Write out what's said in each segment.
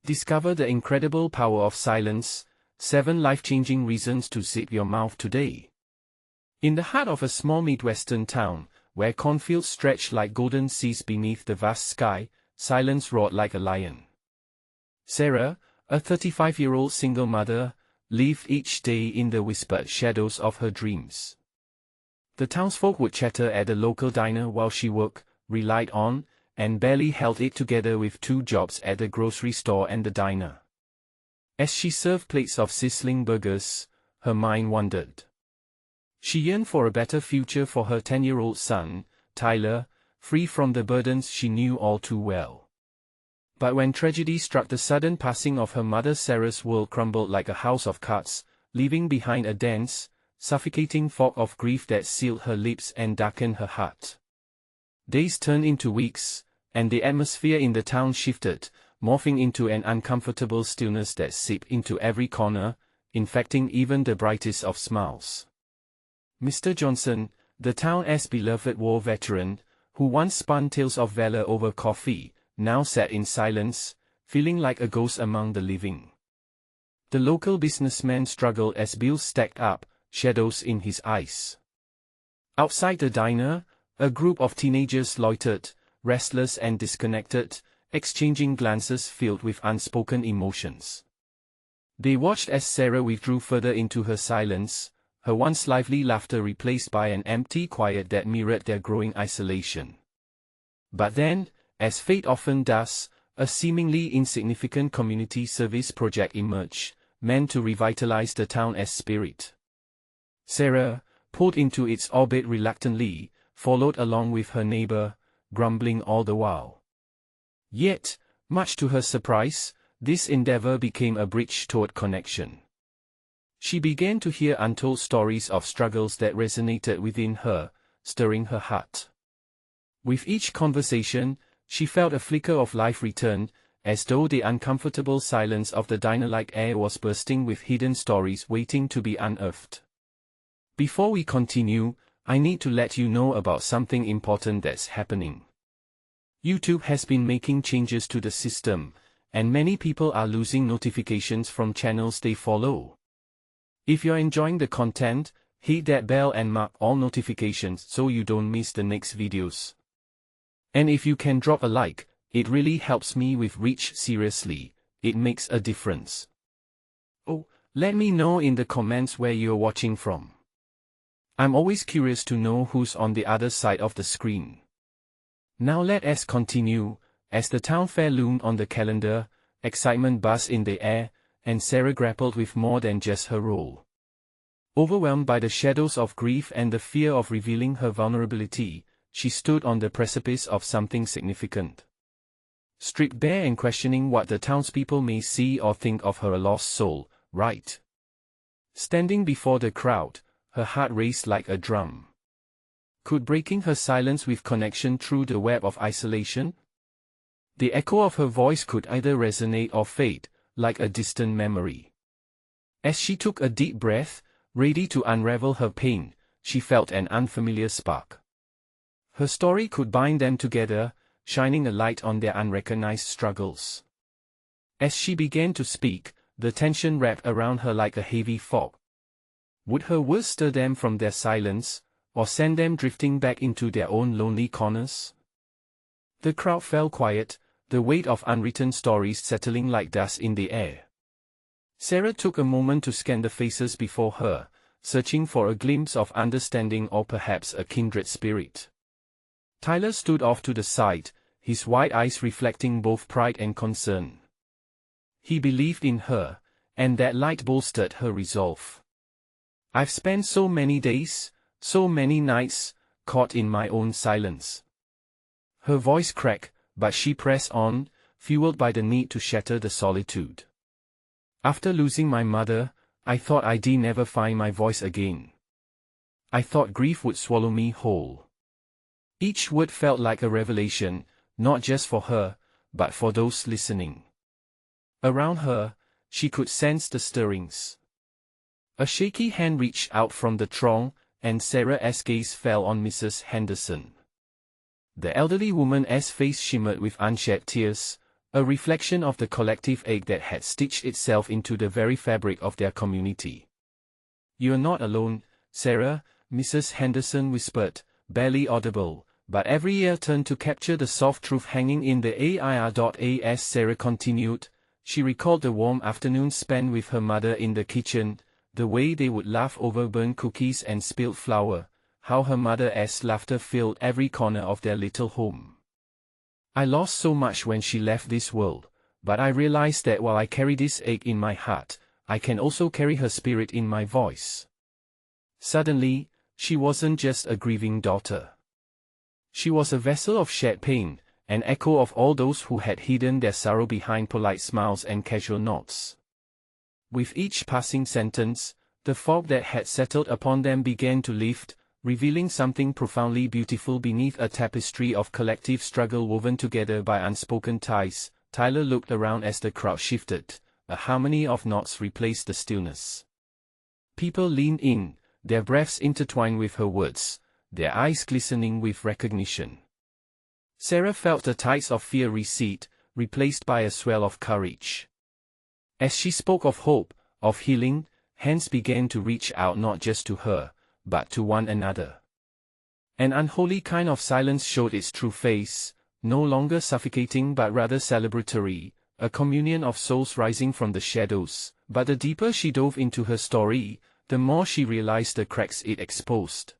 Discover the incredible power of silence, 7 life-changing reasons to zip your mouth today. In the heart of a small Midwestern town, where cornfields stretch like golden seas beneath the vast sky, silence roared like a lion. Sarah, a 35-year-old single mother, lived each day in the whispered shadows of her dreams. The townsfolk would chatter at the local diner while she worked, relied on, and barely held it together with 2 jobs at the grocery store and the diner. As she served plates of sizzling burgers, her mind wandered. She yearned for a better future for her 10-year-old son, Tyler, free from the burdens she knew all too well. But when tragedy struck, the sudden passing of her mother, Sarah's world crumbled like a house of cards, leaving behind a dense, suffocating fog of grief that sealed her lips and darkened her heart. Days turned into weeks, and the atmosphere in the town shifted, morphing into an uncomfortable stillness that seeped into every corner, infecting even the brightest of smiles. Mr. Johnson, the town's beloved war veteran, who once spun tales of valor over coffee, now sat in silence, feeling like a ghost among the living. The local businessman struggled as bills stacked up, shadows in his eyes. Outside the diner, a group of teenagers loitered, restless and disconnected, exchanging glances filled with unspoken emotions. They watched as Sarah withdrew further into her silence, her once lively laughter replaced by an empty quiet that mirrored their growing isolation. But then, as fate often does, a seemingly insignificant community service project emerged, meant to revitalize the town's spirit. Sarah, pulled into its orbit reluctantly, followed along with her neighbor, grumbling all the while. Yet, much to her surprise, this endeavor became a bridge toward connection. She began to hear untold stories of struggles that resonated within her, stirring her heart. With each conversation, she felt a flicker of life return, as though the uncomfortable silence of the diner-like air was bursting with hidden stories waiting to be unearthed. Before we continue, I need to let you know about something important that's happening. YouTube has been making changes to the system, and many people are losing notifications from channels they follow. If you're enjoying the content, hit that bell and mark all notifications so you don't miss the next videos. And if you can drop a like, it really helps me with reach. Seriously, it makes a difference. Oh, let me know in the comments where you're watching from. I'm always curious to know who's on the other side of the screen. Now let us continue. As the town fair loomed on the calendar, excitement buzzed in the air, and Sarah grappled with more than just her role. Overwhelmed by the shadows of grief and the fear of revealing her vulnerability, she stood on the precipice of something significant. Stripped bare and questioning what the townspeople may see or think of her lost soul, right? Standing before the crowd, her heart raced like a drum. Could breaking her silence with connection through the web of isolation? The echo of her voice could either resonate or fade, like a distant memory. As she took a deep breath, ready to unravel her pain, she felt an unfamiliar spark. Her story could bind them together, shining a light on their unrecognized struggles. As she began to speak, the tension wrapped around her like a heavy fog. Would her words stir them from their silence, or send them drifting back into their own lonely corners? The crowd fell quiet, the weight of unwritten stories settling like dust in the air. Sarah took a moment to scan the faces before her, searching for a glimpse of understanding or perhaps a kindred spirit. Tyler stood off to the side, his wide eyes reflecting both pride and concern. He believed in her, and that light bolstered her resolve. I've spent so many days, so many nights, caught in my own silence. Her voice cracked, but she pressed on, fueled by the need to shatter the solitude. After losing my mother, I thought I'd never find my voice again. I thought grief would swallow me whole. Each word felt like a revelation, not just for her, but for those listening. Around her, she could sense the stirrings. A shaky hand reached out from the throng, and Sarah's gaze fell on Mrs. Henderson. The elderly woman's face shimmered with unshed tears, a reflection of the collective ache that had stitched itself into the very fabric of their community. "You're not alone, Sarah," Mrs. Henderson whispered, barely audible, but every ear turned to capture the soft truth hanging in the air. As Sarah continued, she recalled the warm afternoons spent with her mother in the kitchen, the way they would laugh over burnt cookies and spilled flour, how her mother's laughter filled every corner of their little home. "I lost so much when she left this world, but I realized that while I carry this ache in my heart, I can also carry her spirit in my voice." Suddenly, she wasn't just a grieving daughter. She was a vessel of shared pain, an echo of all those who had hidden their sorrow behind polite smiles and casual nods. With each passing sentence, the fog that had settled upon them began to lift, revealing something profoundly beautiful beneath a tapestry of collective struggle woven together by unspoken ties. Tyler looked around as the crowd shifted. A harmony of nods replaced the stillness. People leaned in, their breaths intertwined with her words, their eyes glistening with recognition. Sarah felt the tides of fear recede, replaced by a swell of courage. As she spoke of hope, of healing, hands began to reach out not just to her, but to one another. An unholy kind of silence showed its true face, no longer suffocating but rather celebratory, a communion of souls rising from the shadows. But the deeper she dove into her story, the more she realized the cracks it exposed.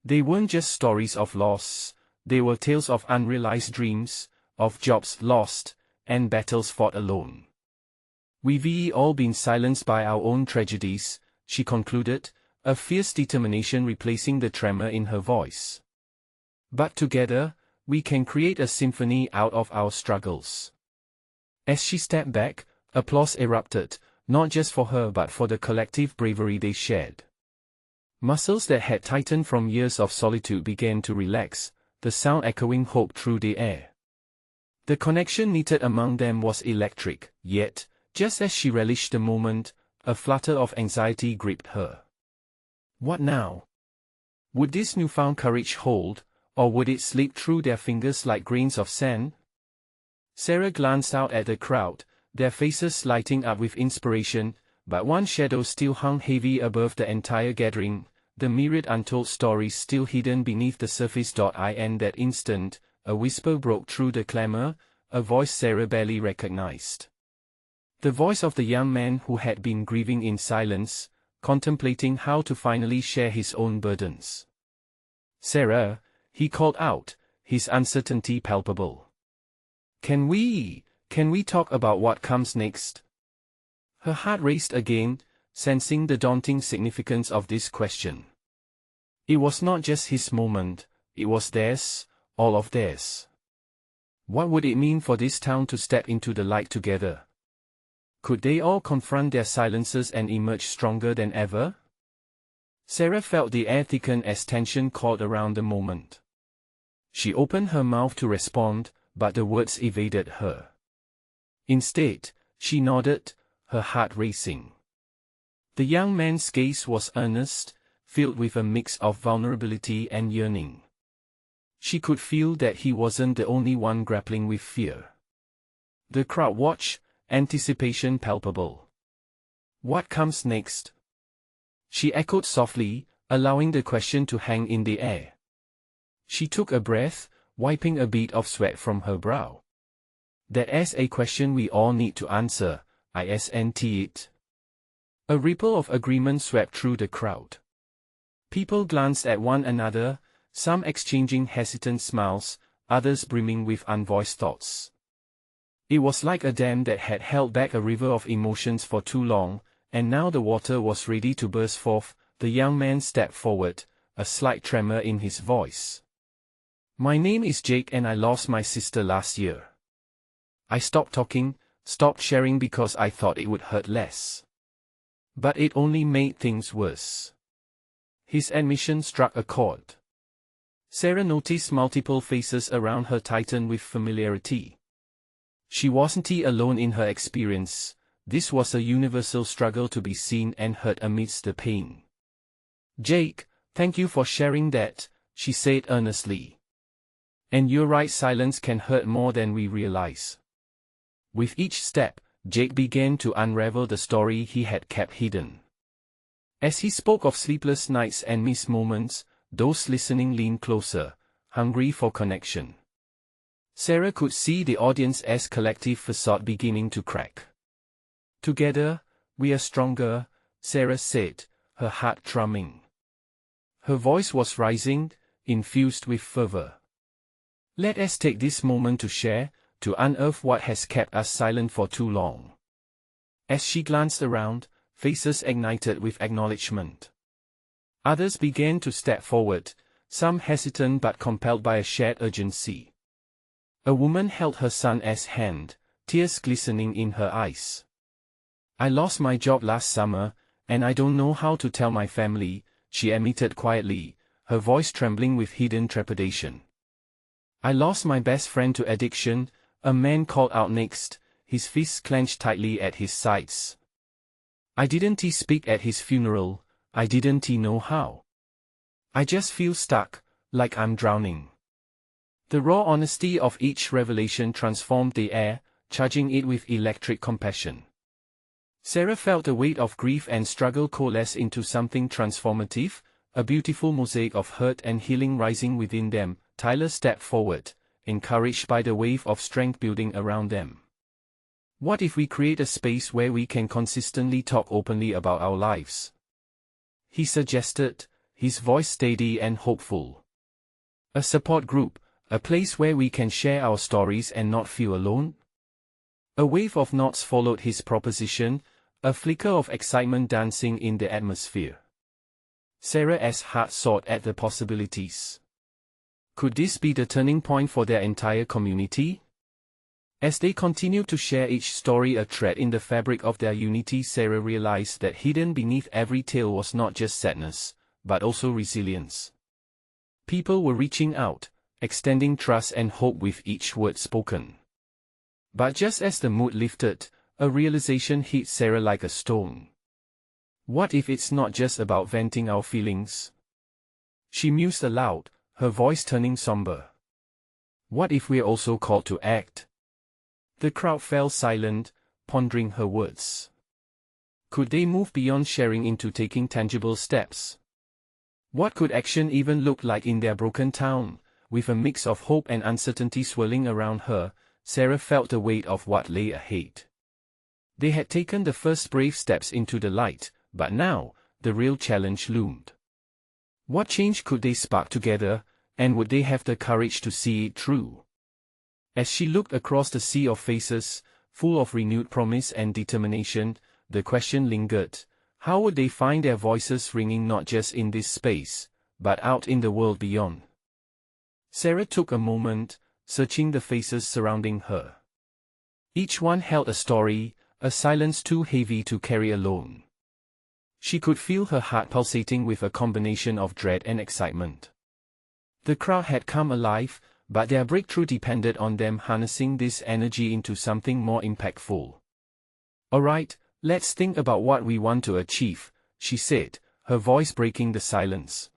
They weren't just stories of loss, they were tales of unrealized dreams, of jobs lost, and battles fought alone. "We've all been silenced by our own tragedies," she concluded, a fierce determination replacing the tremor in her voice. "But together, we can create a symphony out of our struggles." As she stepped back, applause erupted, not just for her but for the collective bravery they shared. Muscles that had tightened from years of solitude began to relax, the sound echoing hope through the air. The connection knitted among them was electric, yet, just as she relished the moment, a flutter of anxiety gripped her. What now? Would this newfound courage hold, or would it slip through their fingers like grains of sand? Sarah glanced out at the crowd, their faces lighting up with inspiration, but one shadow still hung heavy above the entire gathering, the myriad untold stories still hidden beneath the surface. In that instant, a whisper broke through the clamor, a voice Sarah barely recognized. The voice of the young man who had been grieving in silence, contemplating how to finally share his own burdens. "Sarah," he called out, his uncertainty palpable. Can we talk about what comes next?" Her heart raced again, sensing the daunting significance of this question. It was not just his moment, it was theirs, all of theirs. What would it mean for this town to step into the light together? Could they all confront their silences and emerge stronger than ever? Sarah felt the air thicken as tension caught around the moment. She opened her mouth to respond, but the words evaded her. Instead, she nodded, her heart racing. The young man's gaze was earnest, filled with a mix of vulnerability and yearning. She could feel that he wasn't the only one grappling with fear. The crowd watched, anticipation palpable. "What comes next?" she echoed softly, allowing the question to hang in the air. She took a breath, wiping a bead of sweat from her brow. "That's a question we all need to answer, isn't it?" A ripple of agreement swept through the crowd. People glanced at one another, some exchanging hesitant smiles, others brimming with unvoiced thoughts. It was like a dam that had held back a river of emotions for too long, and now the water was ready to burst forth. The young man stepped forward, a slight tremor in his voice. "My name is Jake and I lost my sister last year. I stopped talking, stopped sharing because I thought it would hurt less. But it only made things worse." His admission struck a chord. Sarah noticed multiple faces around her tighten with familiarity. She wasn't alone in her experience. This was a universal struggle to be seen and heard amidst the pain. "Jake, thank you for sharing that," she said earnestly. "And you're right, silence can hurt more than we realize." With each step, Jake began to unravel the story he had kept hidden. As he spoke of sleepless nights and missed moments, those listening leaned closer, hungry for connection. Sarah could see the audience's collective facade beginning to crack. "Together, we are stronger," Sarah said, her heart drumming. Her voice was rising, infused with fervor. "Let us take this moment to share, to unearth what has kept us silent for too long." As she glanced around, faces ignited with acknowledgement. Others began to step forward, some hesitant but compelled by a shared urgency. A woman held her son's hand, tears glistening in her eyes. "I lost my job last summer, and I don't know how to tell my family," she admitted quietly, her voice trembling with hidden trepidation. "I lost my best friend to addiction," a man called out next, his fists clenched tightly at his sides. "I didn't speak at his funeral, I didn't know how. I just feel stuck, like I'm drowning." The raw honesty of each revelation transformed the air, charging it with electric compassion. Sarah felt the weight of grief and struggle coalesce into something transformative, a beautiful mosaic of hurt and healing rising within them. Tyler stepped forward, encouraged by the wave of strength building around them. "What if we create a space where we can consistently talk openly about our lives?" he suggested, his voice steady and hopeful. "A support group, a place where we can share our stories and not feel alone?" A wave of nods followed his proposition, a flicker of excitement dancing in the atmosphere. Sarah's heart soared at the possibilities. Could this be the turning point for their entire community? As they continued to share each story a thread in the fabric of their unity, Sarah realized that hidden beneath every tale was not just sadness, but also resilience. People were reaching out, extending trust and hope with each word spoken. But just as the mood lifted, a realization hit Sarah like a stone. What if it's not just about venting our feelings? She mused aloud, her voice turning somber. What if we're also called to act? The crowd fell silent, pondering her words. Could they move beyond sharing into taking tangible steps? What could action even look like in their broken town? With a mix of hope and uncertainty swirling around her, Sarah felt the weight of what lay ahead. They had taken the first brave steps into the light, but now, the real challenge loomed. What change could they spark together, and would they have the courage to see it through? As she looked across the sea of faces, full of renewed promise and determination, the question lingered: how would they find their voices ringing not just in this space, but out in the world beyond? Sarah took a moment, searching the faces surrounding her. Each one held a story, a silence too heavy to carry alone. She could feel her heart pulsating with a combination of dread and excitement. The crowd had come alive, but their breakthrough depended on them harnessing this energy into something more impactful. "All right, let's think about what we want to achieve," she said, her voice breaking the silence.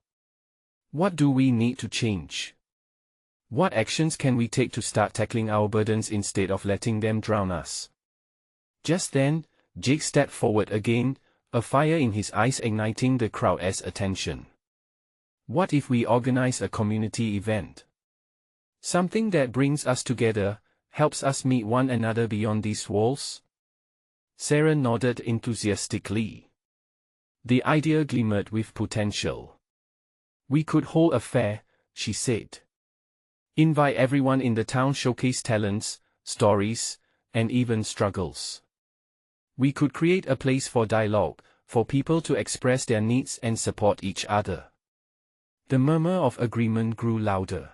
"What do we need to change? What actions can we take to start tackling our burdens instead of letting them drown us?" Just then, Jake stepped forward again, a fire in his eyes igniting the crowd's attention. "What if we organize a community event? Something that brings us together, helps us meet one another beyond these walls?" Sarah nodded enthusiastically. The idea glimmered with potential. "We could hold a fair," she said. "Invite everyone in the town, showcase talents, stories, and even struggles. We could create a place for dialogue, for people to express their needs and support each other." The murmur of agreement grew louder.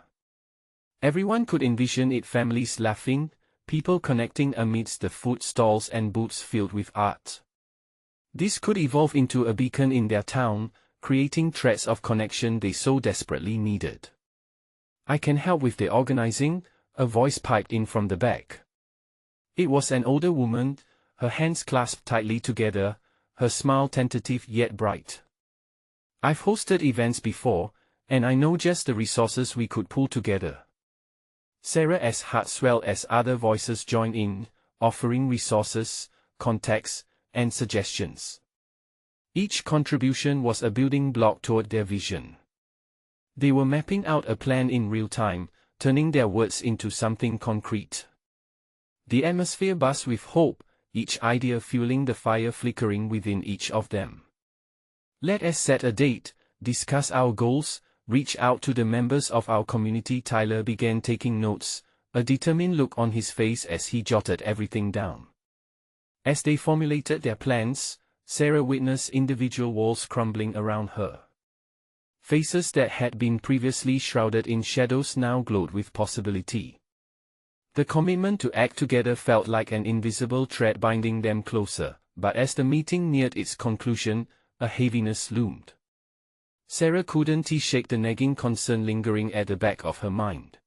Everyone could envision it: families laughing, people connecting amidst the food stalls and booths filled with art. This could evolve into a beacon in their town, creating threads of connection they so desperately needed. "I can help with the organizing," a voice piped in from the back. It was an older woman, her hands clasped tightly together, her smile tentative yet bright. "I've hosted events before, and I know just the resources we could pull together." Sarah's heart swelled as other voices joined in, offering resources, contacts, and suggestions. Each contribution was a building block toward their vision. They were mapping out a plan in real time, turning their words into something concrete. The atmosphere buzzed with hope, each idea fueling the fire flickering within each of them. Let us set a date, discuss our goals, reach out to the members of our community. Tyler began taking notes, a determined look on his face as he jotted everything down. As they formulated their plans, Sarah witnessed individual walls crumbling around her. Faces that had been previously shrouded in shadows now glowed with possibility. The commitment to act together felt like an invisible thread binding them closer, but as the meeting neared its conclusion, a heaviness loomed. Sarah couldn't shake the nagging concern lingering at the back of her mind.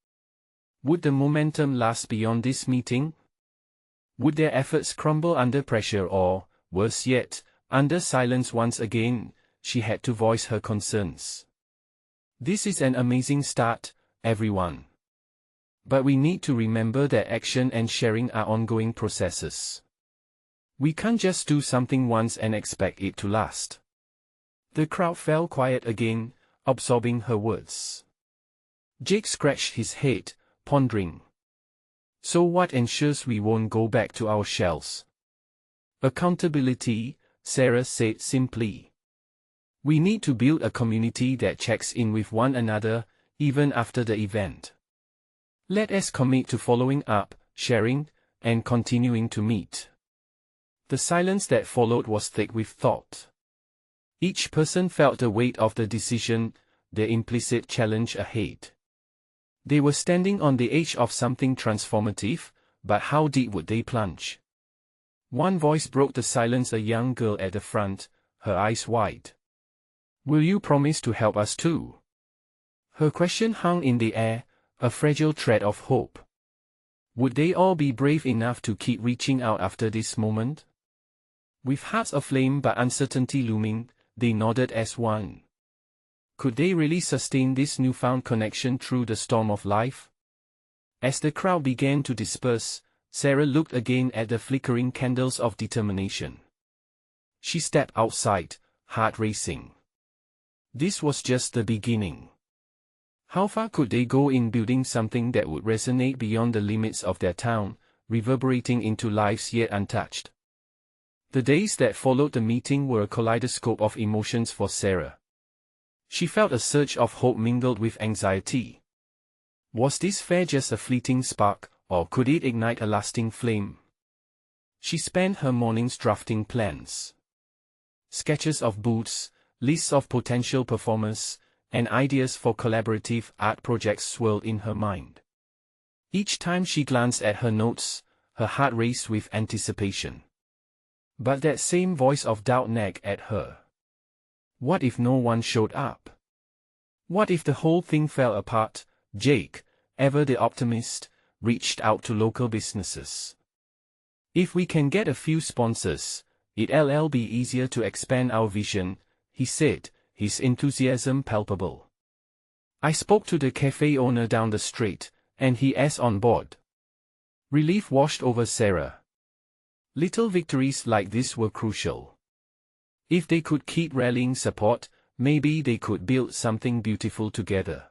Would the momentum last beyond this meeting? Would their efforts crumble under pressure or, worse yet, under silence once again? She had to voice her concerns. This is an amazing start, everyone. But we need to remember that action and sharing are ongoing processes. We can't just do something once and expect it to last. The crowd fell quiet again, absorbing her words. Jake scratched his head, pondering. So what ensures we won't go back to our shells? Accountability, Sarah said simply. We need to build a community that checks in with one another, even after the event. Let us commit to following up, sharing, and continuing to meet. The silence that followed was thick with thought. Each person felt the weight of the decision, the implicit challenge ahead. They were standing on the edge of something transformative, but how deep would they plunge? One voice broke the silence, a young girl at the front, her eyes wide. Will you promise to help us too? Her question hung in the air, a fragile thread of hope. Would they all be brave enough to keep reaching out after this moment? With hearts aflame but uncertainty looming, they nodded as one. Could they really sustain this newfound connection through the storm of life? As the crowd began to disperse, Sarah looked again at the flickering candles of determination. She stepped outside, heart racing. This was just the beginning. How far could they go in building something that would resonate beyond the limits of their town, reverberating into lives yet untouched? The days that followed the meeting were a kaleidoscope of emotions for Sarah. She felt a surge of hope mingled with anxiety. Was this fair just a fleeting spark, or could it ignite a lasting flame? She spent her mornings drafting plans. Sketches of booths, lists of potential performers, and ideas for collaborative art projects swirled in her mind. Each time she glanced at her notes, her heart raced with anticipation. But that same voice of doubt nagged at her. What if no one showed up? What if the whole thing fell apart? Jake, ever the optimist, reached out to local businesses. If we can get a few sponsors, it'll be easier to expand our vision, he said, his enthusiasm palpable. I spoke to the cafe owner down the street, and he's on board. Relief washed over Sarah. Little victories like this were crucial. If they could keep rallying support, maybe they could build something beautiful together.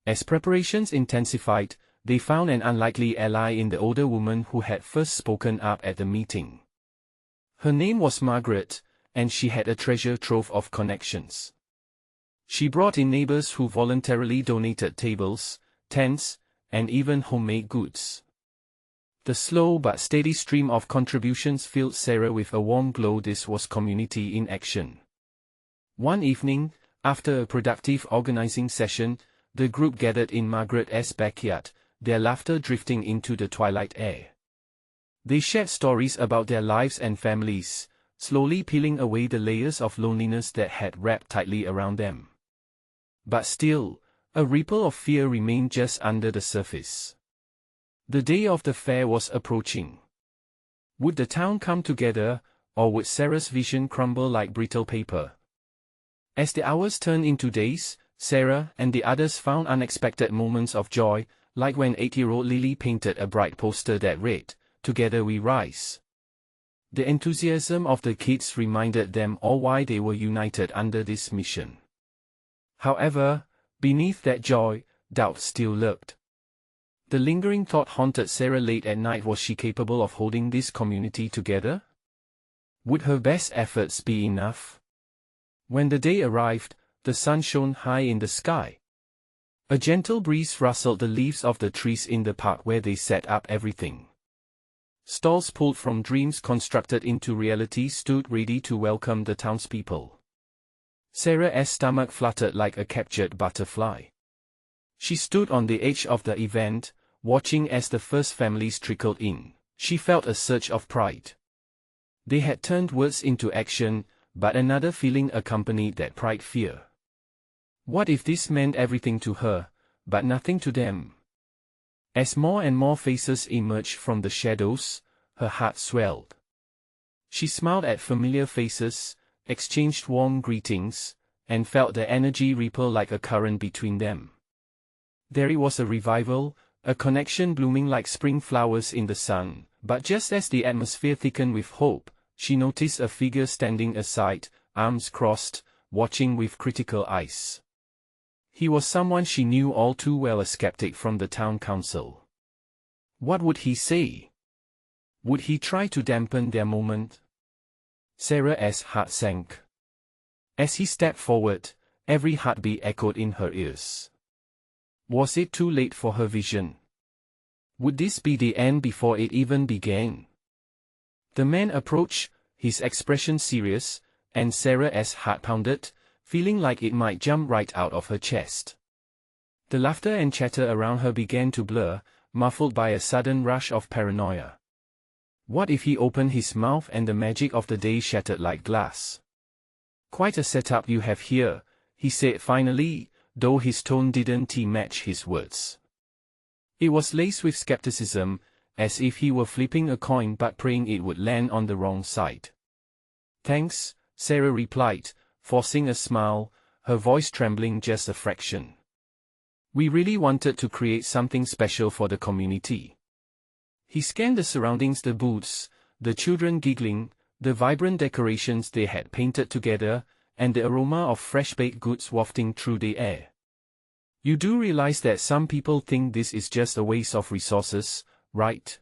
As preparations intensified, they found an unlikely ally in the older woman who had first spoken up at the meeting. Her name was Margaret, and she had a treasure trove of connections. She brought in neighbors who voluntarily donated tables, tents, and even homemade goods. The slow but steady stream of contributions filled Sarah with a warm glow. This was community in action. One evening, after a productive organizing session, the group gathered in Margaret's backyard, their laughter drifting into the twilight air. They shared stories about their lives and families, slowly peeling away the layers of loneliness that had wrapped tightly around them. But still, a ripple of fear remained just under the surface. The day of the fair was approaching. Would the town come together, or would Sarah's vision crumble like brittle paper? As the hours turned into days, Sarah and the others found unexpected moments of joy, like when 8-year-old Lily painted a bright poster that read, together we rise. The enthusiasm of the kids reminded them all why they were united under this mission. However, beneath that joy, doubt still lurked. The lingering thought haunted Sarah late at night: was she capable of holding this community together? Would her best efforts be enough? When the day arrived, the sun shone high in the sky. A gentle breeze rustled the leaves of the trees in the park where they set up everything. Stalls pulled from dreams constructed into reality stood ready to welcome the townspeople. Sarah's stomach fluttered like a captured butterfly. She stood on the edge of the event, watching as the first families trickled in. She felt a surge of pride. They had turned words into action, but another feeling accompanied that pride: fear. What if this meant everything to her, but nothing to them? As more and more faces emerged from the shadows, her heart swelled. She smiled at familiar faces, exchanged warm greetings, and felt the energy ripple like a current between them. There was a revival, a connection blooming like spring flowers in the sun, but just as the atmosphere thickened with hope, she noticed a figure standing aside, arms crossed, watching with critical eyes. He was someone she knew all too well: a skeptic from the town council. What would he say? Would he try to dampen their moment? Sarah's heart sank. As he stepped forward, every heartbeat echoed in her ears. Was it too late for her vision? Would this be the end before it even began? The man approached, his expression serious, and Sarah's heart pounded, feeling like it might jump right out of her chest. The laughter and chatter around her began to blur, muffled by a sudden rush of paranoia. What if he opened his mouth and the magic of the day shattered like glass? "Quite a setup you have here," he said finally, though his tone didn't match his words. It was laced with skepticism, as if he were flipping a coin but praying it would land on the wrong side. "Thanks," Sarah replied, forcing a smile, her voice trembling just a fraction. "We really wanted to create something special for the community." He scanned the surroundings: the booths, the children giggling, the vibrant decorations they had painted together, and the aroma of fresh baked goods wafting through the air. "You do realize that some people think this is just a waste of resources, right?"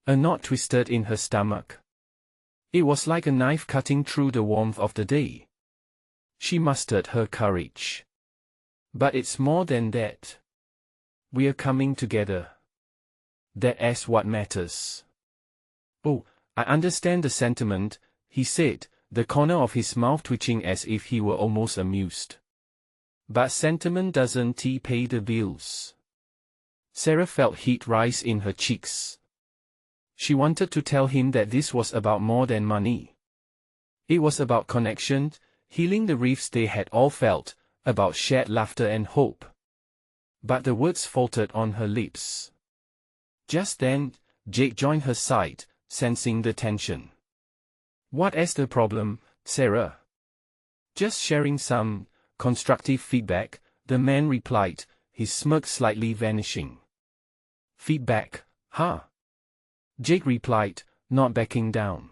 A knot twisted in her stomach. It was like a knife cutting through the warmth of the day. She mustered her courage. "But it's more than that. We're coming together. That's what matters." "Oh, I understand the sentiment," he said, the corner of his mouth twitching as if he were almost amused. "But sentiment doesn't pay the bills." Sarah felt heat rise in her cheeks. She wanted to tell him that this was about more than money. It was about connection, healing the rifts they had all felt, about shared laughter and hope. But the words faltered on her lips. Just then, Jake joined her side, sensing the tension. "What's the problem, Sarah?" "Just sharing some constructive feedback," the man replied, his smirk slightly vanishing. "Feedback, huh?" Jake replied, not backing down.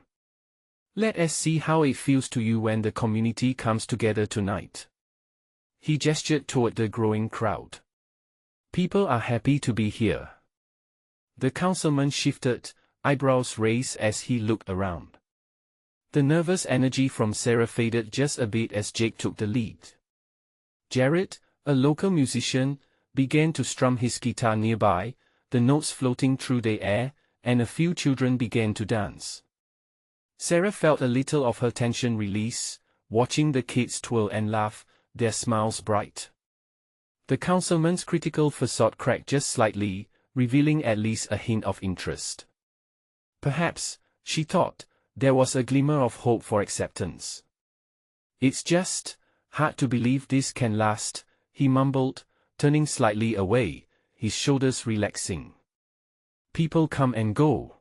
"Let us see how it feels to you when the community comes together tonight." He gestured toward the growing crowd. "People are happy to be here." The councilman shifted, eyebrows raised as he looked around. The nervous energy from Sarah faded just a bit as Jake took the lead. Jared, a local musician, began to strum his guitar nearby, the notes floating through the air, and a few children began to dance. Sarah felt a little of her tension release, watching the kids twirl and laugh, their smiles bright. The councilman's critical facade cracked just slightly, revealing at least a hint of interest. Perhaps, she thought, there was a glimmer of hope for acceptance. "It's just hard to believe this can last," he mumbled, turning slightly away, his shoulders relaxing. "People come and go.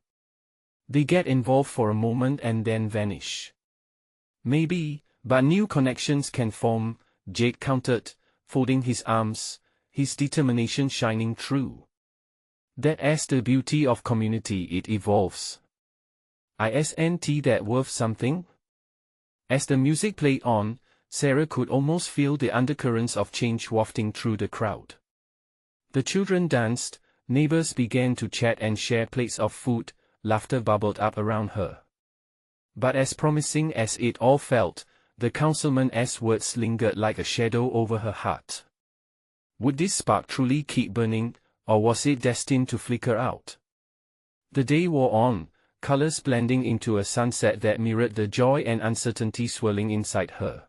They get involved for a moment and then vanish." "Maybe, but new connections can form," Jake countered, folding his arms, his determination shining through. That's the beauty of community, it evolves. Isn't that worth something? As the music played on, Sarah could almost feel the undercurrents of change wafting through the crowd. The children danced, neighbors began to chat and share plates of food, laughter bubbled up around her. But as promising as it all felt, the councilman's words lingered like a shadow over her heart. Would this spark truly keep burning, or was it destined to flicker out? The day wore on, colors blending into a sunset that mirrored the joy and uncertainty swirling inside her.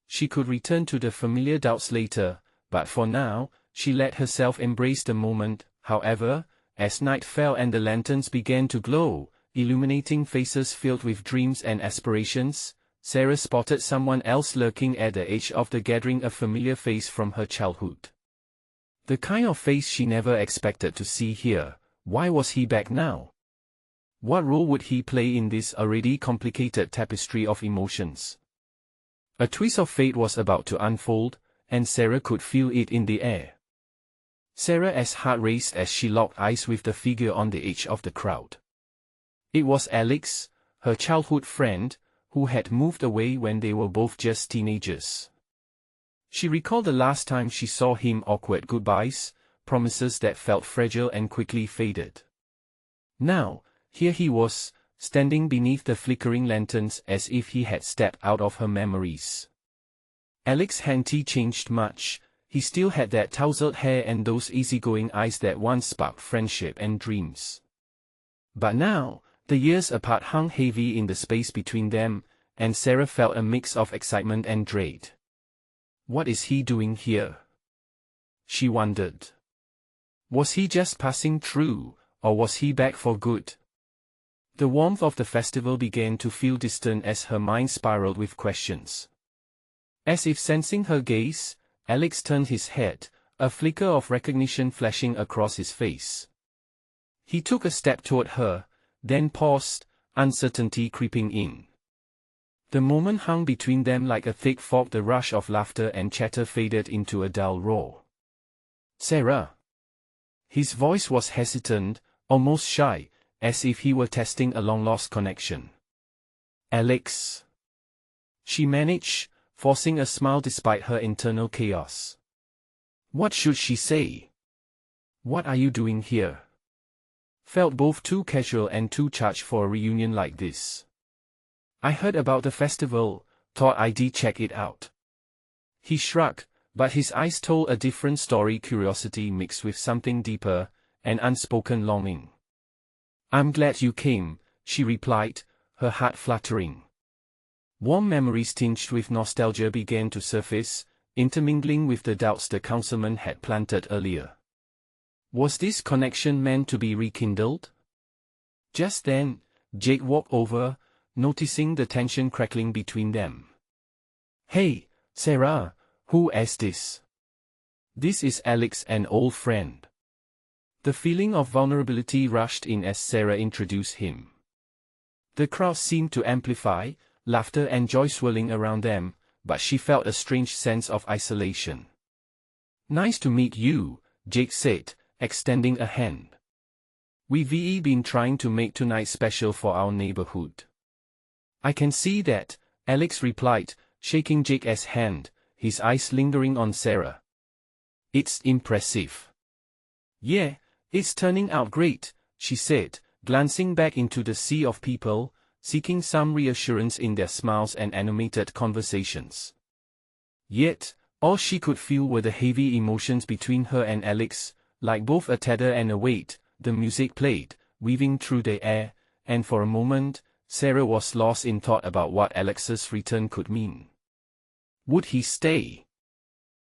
She could return to the familiar doubts later, but for now, she let herself embrace the moment. However, as night fell and the lanterns began to glow, illuminating faces filled with dreams and aspirations, Sarah spotted someone else lurking at the edge of the gathering, a familiar face from her childhood. The kind of face she never expected to see here. Why was he back now? What role would he play in this already complicated tapestry of emotions? A twist of fate was about to unfold, and Sarah could feel it in the air. Sarah's heart raced as she locked eyes with the figure on the edge of the crowd. It was Alex, her childhood friend, who had moved away when they were both just teenagers. She recalled the last time she saw him: awkward goodbyes, promises that felt fragile and quickly faded. Now, here he was, standing beneath the flickering lanterns as if he had stepped out of her memories. Alex hadn't changed much. He still had that tousled hair and those easygoing eyes that once sparked friendship and dreams. But now, the years apart hung heavy in the space between them, and Sarah felt a mix of excitement and dread. What is he doing here? She wondered. Was he just passing through, or was he back for good? The warmth of the festival began to feel distant as her mind spiraled with questions. As if sensing her gaze, Alex turned his head, a flicker of recognition flashing across his face. He took a step toward her, then paused, uncertainty creeping in. The moment hung between them like a thick fog. The rush of laughter and chatter faded into a dull roar. Sarah. His voice was hesitant, almost shy, as if he were testing a long-lost connection. Alex. She managed, forcing a smile despite her internal chaos. What should she say? What are you doing here? Felt both too casual and too charged for a reunion like this. I heard about the festival, thought I'd check it out. He shrugged, but his eyes told a different story, curiosity mixed with something deeper, an unspoken longing. I'm glad you came, she replied, her heart fluttering. Warm memories tinged with nostalgia began to surface, intermingling with the doubts the councilman had planted earlier. Was this connection meant to be rekindled? Just then, Jake walked over, noticing the tension crackling between them. Hey, Sarah, who is this? This is Alex, an old friend. The feeling of vulnerability rushed in as Sarah introduced him. The crowd seemed to amplify, laughter and joy swirling around them, but she felt a strange sense of isolation. Nice to meet you, Jake said, extending a hand. We've been trying to make tonight special for our neighborhood. I can see that, Alex replied, shaking Jake's hand, his eyes lingering on Sarah. It's impressive. Yeah, it's turning out great, she said, glancing back into the sea of people, seeking some reassurance in their smiles and animated conversations. Yet, all she could feel were the heavy emotions between her and Alex, like both a tether and a weight. The music played, weaving through the air, and for a moment, Sarah was lost in thought about what Alex's return could mean. Would he stay?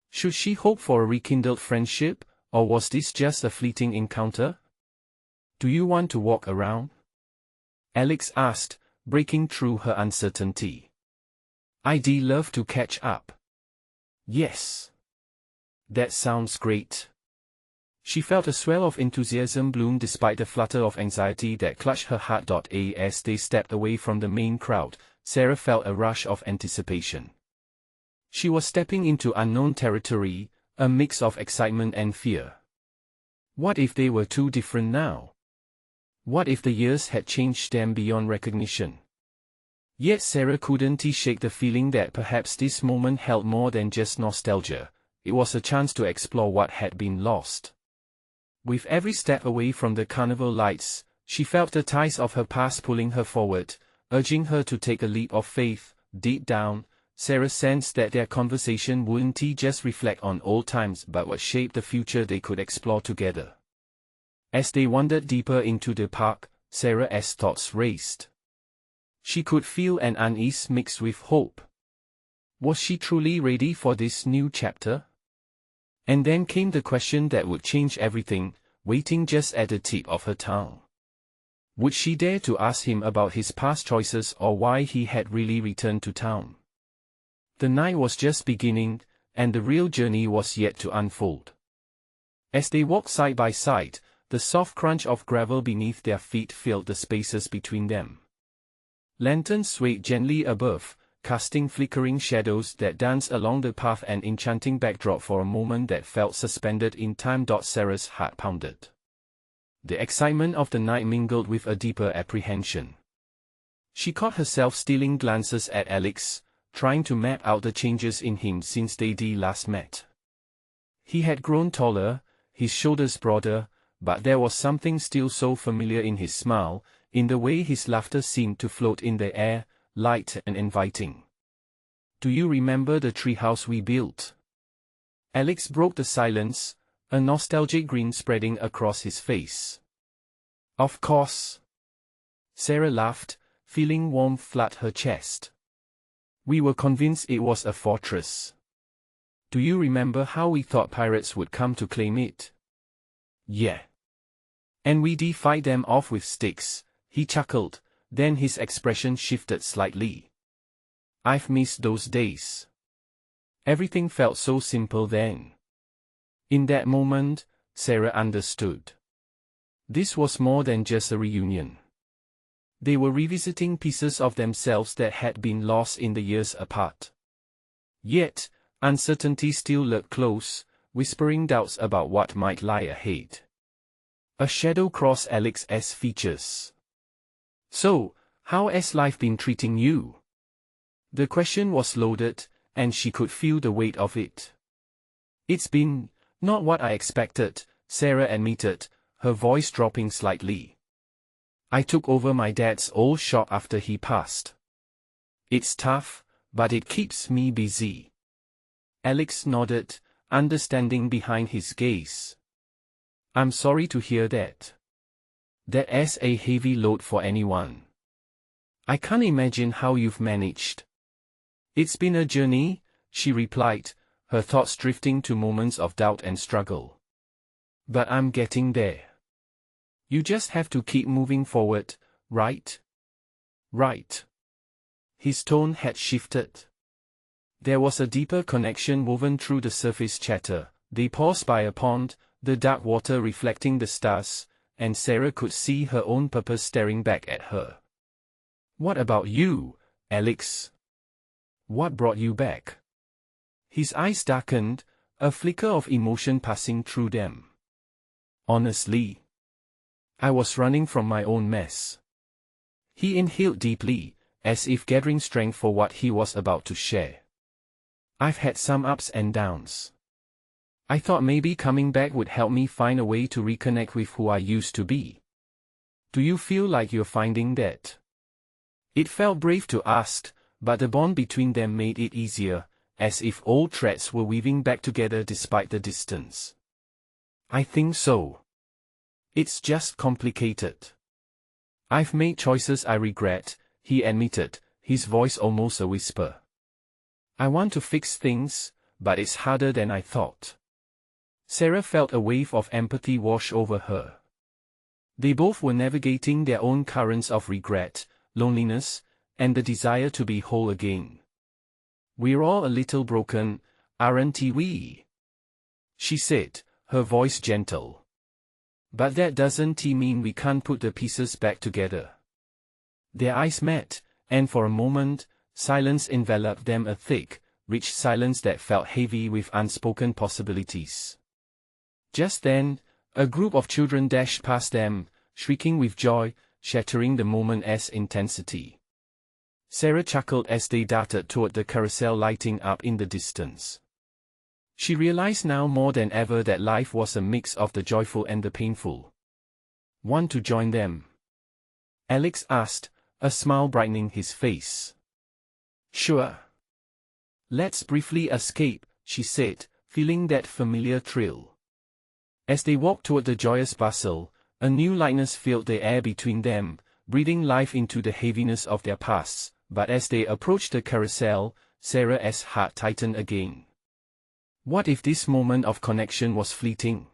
Should she hope for a rekindled friendship, or was this just a fleeting encounter? Do you want to walk around? Alex asked, breaking through her uncertainty. I'd love to catch up. Yes. That sounds great. She felt a swell of enthusiasm bloom despite the flutter of anxiety that clutched her heart. As they stepped away from the main crowd, Sarah felt a rush of anticipation. She was stepping into unknown territory, a mix of excitement and fear. What if they were too different now? What if the years had changed them beyond recognition? Yet Sarah couldn't shake the feeling that perhaps this moment held more than just nostalgia. It was a chance to explore what had been lost. With every step away from the carnival lights, she felt the ties of her past pulling her forward, urging her to take a leap of faith. Deep down, Sarah sensed that their conversation wouldn't just reflect on old times but would shape the future they could explore together. As they wandered deeper into the park, Sarah's thoughts raced. She could feel an unease mixed with hope. Was she truly ready for this new chapter? And then came the question that would change everything, waiting just at the tip of her tongue. Would she dare to ask him about his past choices or why he had really returned to town? The night was just beginning, and the real journey was yet to unfold. As they walked side by side, the soft crunch of gravel beneath their feet filled the spaces between them. Lanterns swayed gently above, casting flickering shadows that danced along the path, an enchanting backdrop for a moment that felt suspended in time. Sarah's heart pounded. The excitement of the night mingled with a deeper apprehension. She caught herself stealing glances at Alex, trying to map out the changes in him since they last met. He had grown taller, his shoulders broader, but there was something still so familiar in his smile, in the way his laughter seemed to float in the air, light and inviting. "Do you remember the treehouse we built?" Alex broke the silence, a nostalgic grin spreading across his face. "Of course." Sarah laughed, feeling warmth flood her chest. "We were convinced it was a fortress. Do you remember how we thought pirates would come to claim it?" "Yeah. And we defied them off with sticks," he chuckled, then his expression shifted slightly. "I've missed those days. Everything felt so simple then." In that moment, Sarah understood. This was more than just a reunion. They were revisiting pieces of themselves that had been lost in the years apart. Yet, uncertainty still lurked close, whispering doubts about what might lie ahead. A shadow crossed Alex's features. "So, how has life been treating you?" The question was loaded, and she could feel the weight of it. "It's been not what I expected," Sarah admitted, her voice dropping slightly. "I took over my dad's old shop after he passed. It's tough, but it keeps me busy." Alex nodded, understanding behind his gaze. "I'm sorry to hear that. That's a heavy load for anyone. I can't imagine how you've managed." "It's been a journey," she replied, her thoughts drifting to moments of doubt and struggle. "But I'm getting there. You just have to keep moving forward, right?" "Right." His tone had shifted. There was a deeper connection woven through the surface chatter. They paused by a pond, the dark water reflecting the stars, and Sarah could see her own purpose staring back at her. "What about you, Alex? What brought you back?" His eyes darkened, a flicker of emotion passing through them. "Honestly, I was running from my own mess." He inhaled deeply, as if gathering strength for what he was about to share. "I've had some ups and downs. I thought maybe coming back would help me find a way to reconnect with who I used to be. Do you feel like you're finding that?" It felt brave to ask, but the bond between them made it easier, as if old threads were weaving back together despite the distance. "I think so. It's just complicated. I've made choices I regret," he admitted, his voice almost a whisper. "I want to fix things, but it's harder than I thought." Sarah felt a wave of empathy wash over her. They both were navigating their own currents of regret, loneliness, and the desire to be whole again. "We're all a little broken, aren't we?" she said, her voice gentle. "But that doesn't mean we can't put the pieces back together." Their eyes met, and for a moment, silence enveloped them, a thick, rich silence that felt heavy with unspoken possibilities. Just then, A group of children dashed past them, shrieking with joy, shattering the moment's intensity. Sarah chuckled as they darted toward the carousel lighting up in the distance. She realized now more than ever that life was a mix of the joyful and the painful. Want to join them? Alex asked, a smile brightening his face. Sure. Let's briefly escape, she said, feeling that familiar thrill. As they walked toward the joyous bustle, a new lightness filled the air between them, breathing life into the heaviness of their pasts, but as they approached the carousel, Sarah's heart tightened again. What if this moment of connection was fleeting?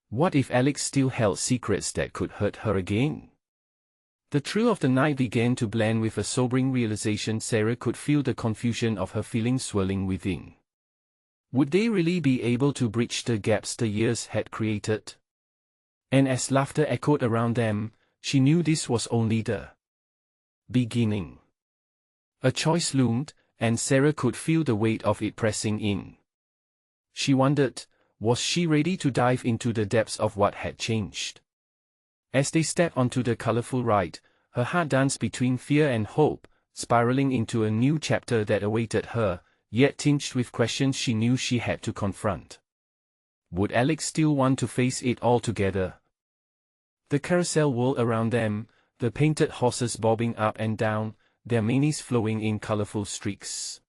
What if Alex still held secrets that could hurt her again? The thrill of the night began to blend with a sobering realization. Sarah could feel the confusion of her feelings swirling within. Would they really be able to bridge the gaps the years had created? And as laughter echoed around them, she knew this was only the beginning. A choice loomed, and Sarah could feel the weight of it pressing in. She wondered, was she ready to dive into the depths of what had changed? As they stepped onto the colorful ride, her heart danced between fear and hope, spiraling into a new chapter that awaited her, yet tinged with questions she knew she had to confront. Would Alex still want to face it all together? The carousel whirled around them, the painted horses bobbing up and down, their manes flowing in colorful streaks.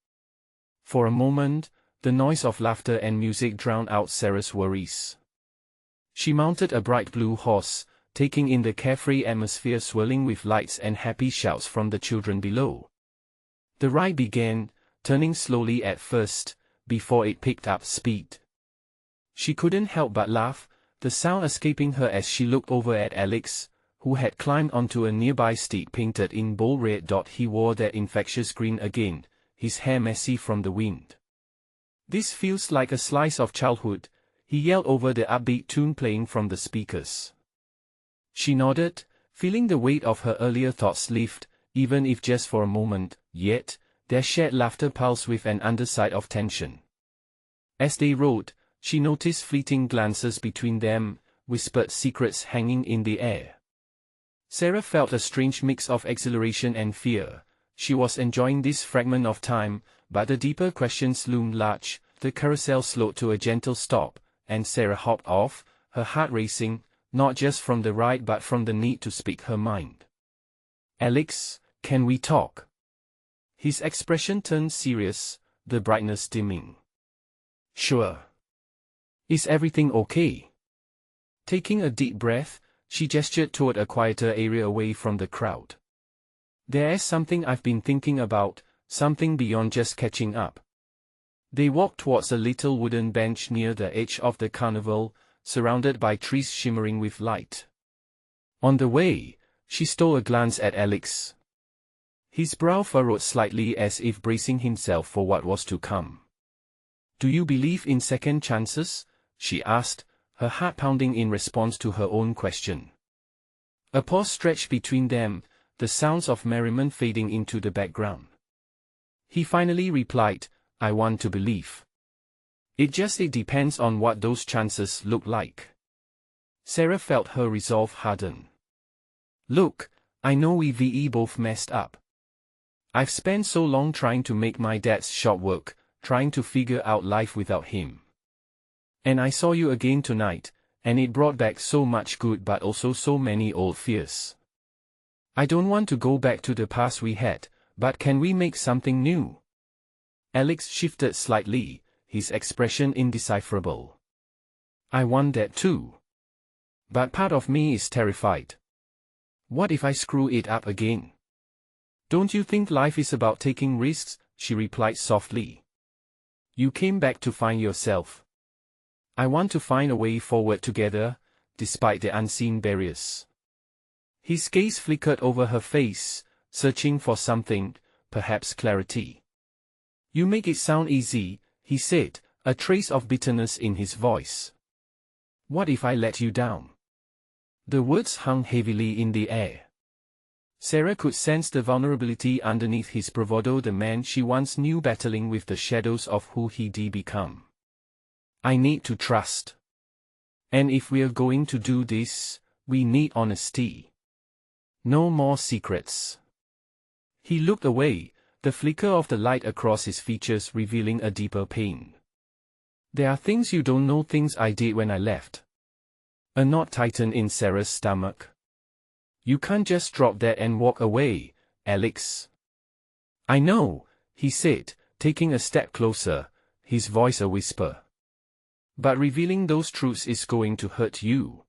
For a moment, the noise of laughter and music drowned out Sarah's worries. She mounted a bright blue horse, taking in the carefree atmosphere swirling with lights and happy shouts from the children below. The ride began, turning slowly at first, before it picked up speed. She couldn't help but laugh, the sound escaping her as she looked over at Alex, who had climbed onto a nearby steed painted in bold red. He wore that infectious grin again, his hair messy from the wind. This feels like a slice of childhood, he yelled over the upbeat tune playing from the speakers. She nodded, feeling the weight of her earlier thoughts lift, even if just for a moment, yet, their shared laughter pulsed with an underside of tension. As they rode, she noticed fleeting glances between them, whispered secrets hanging in the air. Sarah felt a strange mix of exhilaration and fear. She was enjoying this fragment of time, but the deeper questions loomed large. The carousel slowed to a gentle stop, and Sarah hopped off, her heart racing, not just from the ride but from the need to speak her mind. Alex, can we talk? His expression turned serious, the brightness dimming. Sure. Is everything okay? Taking a deep breath, she gestured toward a quieter area away from the crowd. There's something I've been thinking about, something beyond just catching up. They walked towards a little wooden bench near the edge of the carnival, surrounded by trees shimmering with light. On the way, she stole a glance at Alex. His brow furrowed slightly as if bracing himself for what was to come. Do you believe in second chances? She asked, her heart pounding in response to her own question. A pause stretched between them, the sounds of merriment fading into the background. He finally replied, I want to believe. It depends on what those chances look like. Sarah felt her resolve harden. Look, I know we both messed up. I've spent so long trying to make my dad's shop work, trying to figure out life without him. And I saw you again tonight, and it brought back so much good but also so many old fears. I don't want to go back to the past we had, but can we make something new? Alex shifted slightly, his expression indecipherable. I want that too. But part of me is terrified. What if I screw it up again? Don't you think life is about taking risks? She replied softly. You came back to find yourself. I want to find a way forward together, despite the unseen barriers. His gaze flickered over her face, searching for something, perhaps clarity. You make it sound easy, he said, a trace of bitterness in his voice. What if I let you down? The words hung heavily in the air. Sarah could sense the vulnerability underneath his bravado, the man she once knew battling with the shadows of who he'd become. I need to trust. And if we're going to do this, we need honesty. No more secrets. He looked away, the flicker of the light across his features revealing a deeper pain. There are things you don't know, things I did when I left. A knot tightened in Sarah's stomach. You can't just drop that and walk away, Alex. I know, he said, taking a step closer, his voice a whisper. But revealing those truths is going to hurt you.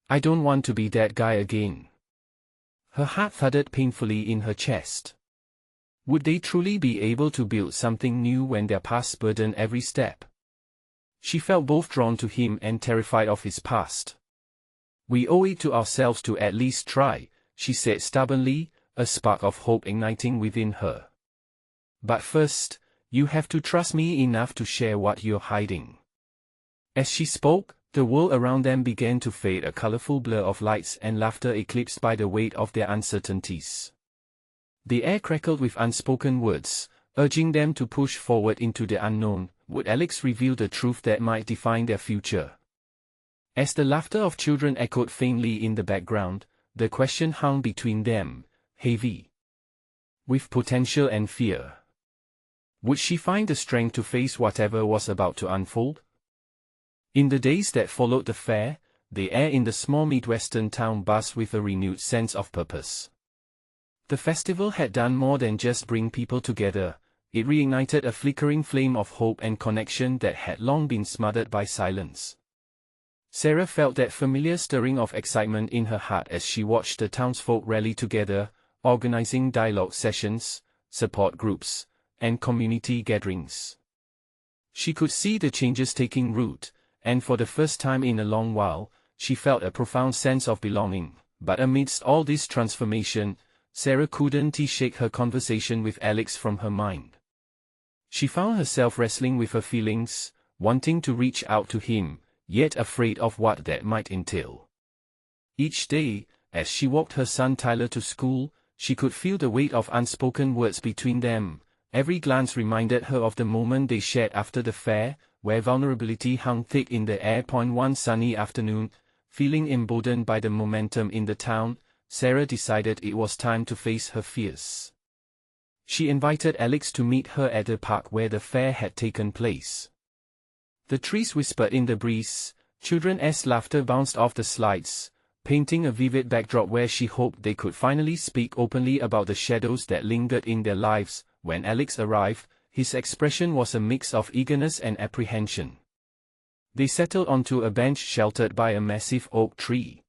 I don't want to be that guy again. Her heart thudded painfully in her chest. Would they truly be able to build something new when their past burdened every step? She felt both drawn to him and terrified of his past. We owe it to ourselves to at least try, she said stubbornly, a spark of hope igniting within her. But first, you have to trust me enough to share what you're hiding. As she spoke, the world around them began to fade, a colorful blur of lights and laughter eclipsed by the weight of their uncertainties. The air crackled with unspoken words, urging them to push forward into the unknown. Would Alex reveal the truth that might define their future? As the laughter of children echoed faintly in the background, the question hung between them, heavy with potential and fear. Would she find the strength to face whatever was about to unfold? In the days that followed the fair, the air in the small Midwestern town buzzed with a renewed sense of purpose. The festival had done more than just bring people together. It reignited a flickering flame of hope and connection that had long been smothered by silence. Sarah felt that familiar stirring of excitement in her heart as she watched the townsfolk rally together, organizing dialogue sessions, support groups, and community gatherings. She could see the changes taking root, and for the first time in a long while, she felt a profound sense of belonging. But amidst all this transformation, Sarah couldn't shake her conversation with Alex from her mind. She found herself wrestling with her feelings, wanting to reach out to him, yet afraid of what that might entail. Each day, as she walked her son Tyler to school, she could feel the weight of unspoken words between them. Every glance reminded her of the moment they shared after the fair, where vulnerability hung thick in the air. One sunny afternoon, feeling emboldened by the momentum in the town, Sarah decided it was time to face her fears. She invited Alex to meet her at the park where the fair had taken place. The trees whispered in the breeze, children's laughter bounced off the slides, painting a vivid backdrop where she hoped they could finally speak openly about the shadows that lingered in their lives. When Alex arrived, his expression was a mix of eagerness and apprehension. They settled onto a bench sheltered by a massive oak tree.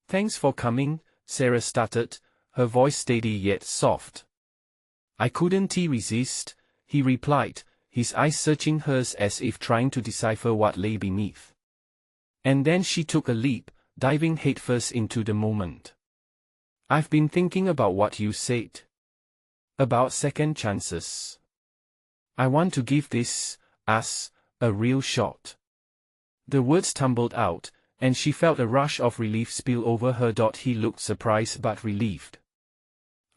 "Thanks for coming," Sarah stuttered, her voice steady yet soft. "I couldn't resist," he replied, his eyes searching hers as if trying to decipher what lay beneath. And then she took a leap, diving headfirst into the moment. "I've been thinking about what you said. About second chances. I want to give us, a real shot." The words tumbled out, and she felt a rush of relief spill over her. He looked surprised but relieved.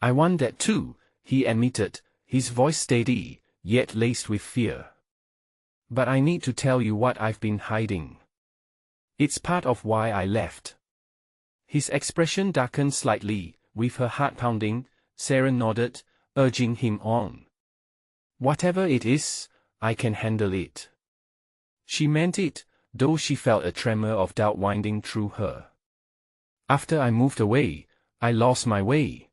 "I want that too," he admitted, his voice steady, yet laced with fear. "But I need to tell you what I've been hiding. It's part of why I left." His expression darkened slightly, with her heart pounding. Sarah nodded, urging him on. "Whatever it is, I can handle it." She meant it, though she felt a tremor of doubt winding through her. "After I moved away, I lost my way.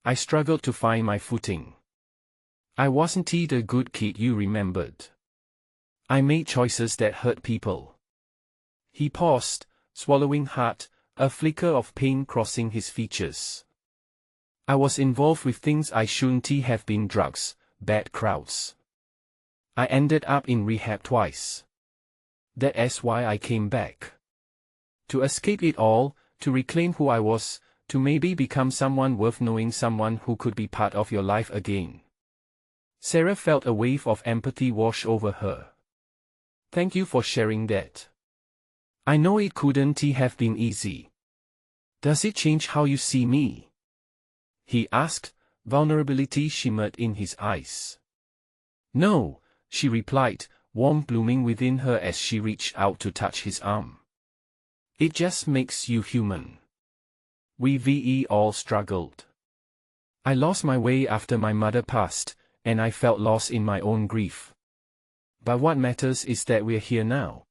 I struggled to find my footing. I wasn't the good kid you remembered. I made choices that hurt people." He paused, swallowing hard, a flicker of pain crossing his features. "I was involved with things I shouldn't have been: drugs, bad crowds. I ended up in rehab twice. That's why I came back. To escape it all, to reclaim who I was, to maybe become someone worth knowing, someone who could be part of your life again." Sarah felt a wave of empathy wash over her. "Thank you for sharing that. I know it couldn't have been easy. Does it change how you see me?" he asked, vulnerability shimmered in his eyes. "No," she replied, warmth blooming within her as she reached out to touch his arm. "It just makes you human. We all struggled. I lost my way after my mother passed, and I felt lost in my own grief. But what matters is that we're here now."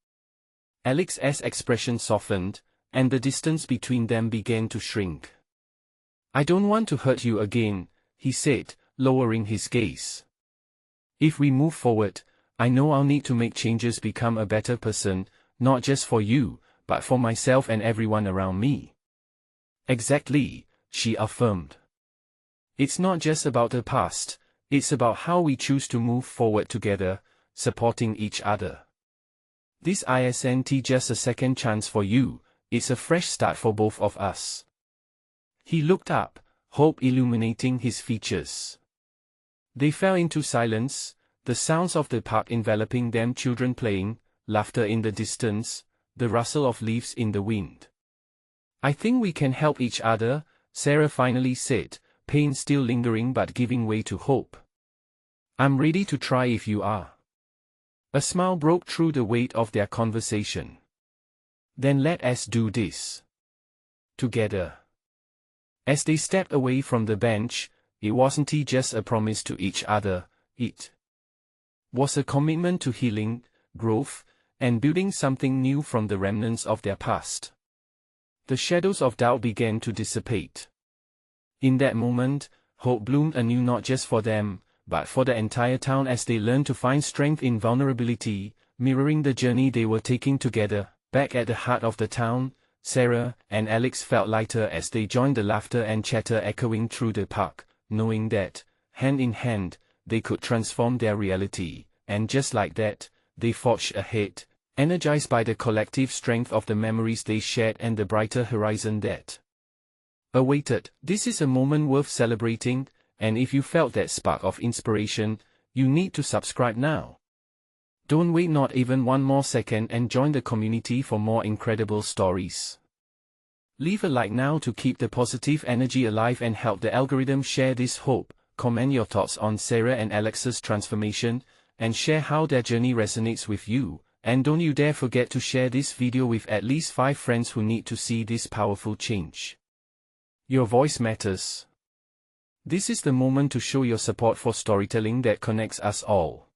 Alex's expression softened, and the distance between them began to shrink. "I don't want to hurt you again," he said, lowering his gaze. "If we move forward, I know I'll need to make changes, become a better person, not just for you, but for myself and everyone around me." "Exactly," she affirmed. "It's not just about the past, it's about how we choose to move forward together, supporting each other. This isn't just a second chance for you, it's a fresh start for both of us." He looked up, hope illuminating his features. They fell into silence, the sounds of the park enveloping them, children playing, laughter in the distance, the rustle of leaves in the wind. "I think we can help each other," Sarah finally said, pain still lingering but giving way to hope. "I'm ready to try if you are." A smile broke through the weight of their conversation. "Then let us do this together." As they stepped away from the bench, it wasn't just a promise to each other, it was a commitment to healing, growth, and building something new from the remnants of their past. The shadows of doubt began to dissipate. In that moment, hope bloomed anew, not just for them, but for the entire town, as they learned to find strength in vulnerability, mirroring the journey they were taking together. Back at the heart of the town, Sarah and Alex felt lighter as they joined the laughter and chatter echoing through the park, knowing that, hand in hand, they could transform their reality, and just like that, they forged ahead, energized by the collective strength of the memories they shared and the brighter horizon that awaited. This is a moment worth celebrating, and if you felt that spark of inspiration, you need to subscribe now. Don't wait not even one more second and join the community for more incredible stories. Leave a like now to keep the positive energy alive and help the algorithm share this hope. Comment your thoughts on Sarah and Alex's transformation, and share how their journey resonates with you. And don't you dare forget to share this video with at least 5 friends who need to see this powerful change. Your voice matters. This is the moment to show your support for storytelling that connects us all.